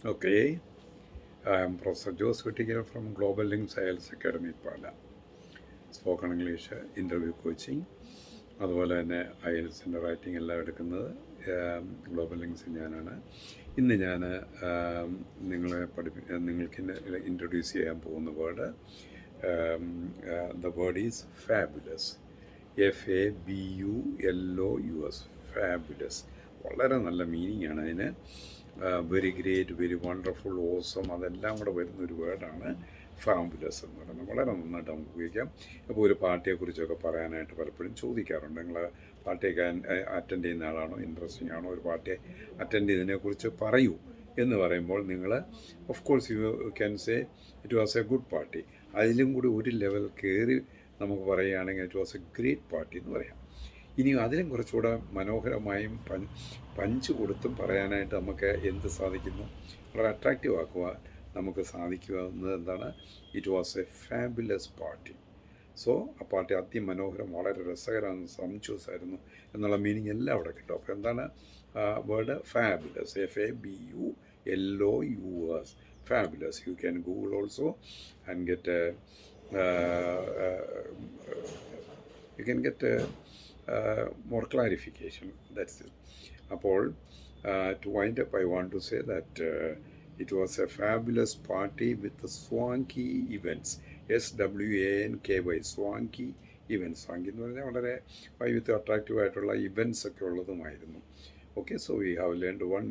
Okay, I am Professor Jose Whittaker from Global Link Sales Academy Pala. Spoken English interview coaching അതുപോലെ തന്നെ IELTS writing എല്ലാം എടുക്കുന്നത് global links ഞാനാണ്. ഇന്ന് ഞാൻ നിങ്ങൾക്ക് ഇൻട്രൊഡ്യൂസ് ചെയ്യാൻ പോകുന്ന word the word is fabulous. FABULOUS, fabulous. വളരെ നല്ല മീനിങ് ആണ് അതിന്. Very great, very wonderful, awesome, അതെല്ലാം കൂടെ വരുന്നൊരു വേർഡാണ് ഫാബുലസ് എന്ന് പറയുന്നത്. വളരെ നന്നായിട്ട് നമുക്ക് ഉപയോഗിക്കാം. അപ്പോൾ ഒരു പാർട്ടിയെക്കുറിച്ചൊക്കെ പറയാനായിട്ട് പലപ്പോഴും ചോദിക്കാറുണ്ട്. നിങ്ങൾ പാർട്ടിയൊക്കെ അറ്റൻഡ് ചെയ്യുന്ന ആളാണോ, ഇൻട്രസ്റ്റിംഗ് ആണോ, ഒരു പാർട്ടിയെ അറ്റൻഡ് ചെയ്തതിനെക്കുറിച്ച് പറയൂ എന്ന് പറയുമ്പോൾ നിങ്ങൾ of course you can say it was A good party. അതിലും കൂടി ഒരു ലെവൽ കയറി നമുക്ക് പറയുകയാണെങ്കിൽ it was A great party എന്ന് പറയാം. ഇനി അതിലും കുറച്ചുകൂടെ മനോഹരമായും പഞ്ച് കൊടുത്തും പറയാനായിട്ട് നമുക്ക് എന്ത് സാധിക്കുന്നു, വളരെ അട്രാക്റ്റീവ് ആക്കുവാൻ നമുക്ക് സാധിക്കുക എന്നത് എന്താണ്? It was A fabulous party. So ആ പാർട്ടി അതിമനോഹരം, വളരെ രസകരമാണ്, സംച്വസ് ആയിരുന്നു എന്നുള്ള മീനിങ് എല്ലാം അവിടെ കിട്ടും. അപ്പോൾ എന്താണ് word? Fabulous. FABULOUS, fabulous. You can Google also and get more clarification. That's it. അപ്പോൾ to wind up, I want to say that it was a fabulous party with swanky events. SWANKY, swanky events. സ്വാങ്കി എന്ന് പറഞ്ഞാൽ വളരെ വൈവിധ്യ attractive ആയിട്ടുള്ള events ഒക്കെ ഉള്ളതുമായിരുന്നു. Okay, so we have learned one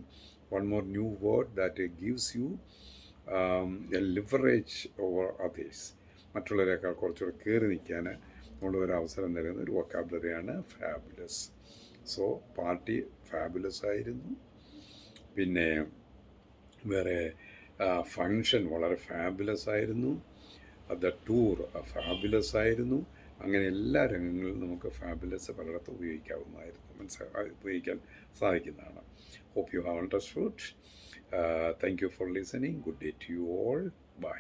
more new word that gives you a leverage over others. മറ്റുള്ളവരെക്കാൾ കുറച്ചുകൂടെ കയറി നിൽക്കാൻ ഒരു അവസരം തരുന്ന ഒരു വൊക്കാബുലറിയാണ് ഫാബുലസ്. സോ പാർട്ടി ഫാബുലസ് ആയിരുന്നു. പിന്നെ വേറെ ഫങ്ഷൻ വളരെ ഫാബുലസ് ആയിരുന്നു. ദ ടൂർ ഫാബുലസ് ആയിരുന്നു. അങ്ങനെ എല്ലാ രംഗങ്ങളിലും നമുക്ക് ഫാബുലസ് പലയിടത്തും ഉപയോഗിക്കാൻ സാധിക്കുന്നതാണ്. Hope you have understood. Thank you for listening. Good day to you all. By.